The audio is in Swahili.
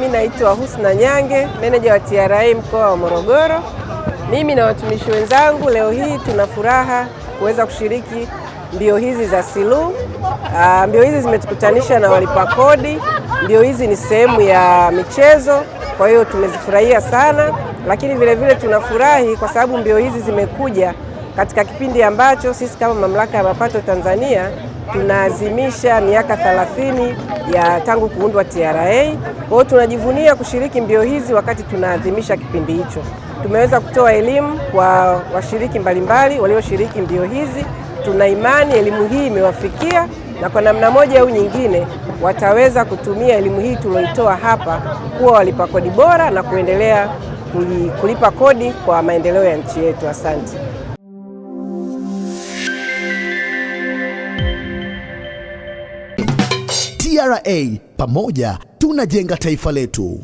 Mimi naitwa Husna Nyange, meneja wa TRA mkoa wa Morogoro. Mimi na watumishi wenzangu leo hii tuna furaha kuweza kushiriki mbio hizi za Silu. Mbio hizi zimetukutanisha na walipa kodi. Mbio hizi ni sehemu ya michezo, kwa hiyo tumezifurahia sana, lakini vile tunafurahi kwa sababu mbio hizi zimekuja katika kipindi ambacho sisi kama Mamlaka ya Mapato Tanzania tunaazimisha miaka 30 ya tangu kuundwa TRA. Kwa hiyo tunajivunia kushiriki mbio hizi wakati tunaadhimisha kipindi hicho. Tumeweza kutoa elimu kwa washiriki mbalimbali walioshiriki mbio hizi. Tuna imani elimu hii imewafikia na kwa namna moja au nyingine wataweza kutumia elimu hii tulioitoa hapa kuwa walipa kodi bora na kuendelea kulipa kodi kwa maendeleo ya nchi yetu. Asante. TRA, pamoja tunajenga taifa letu.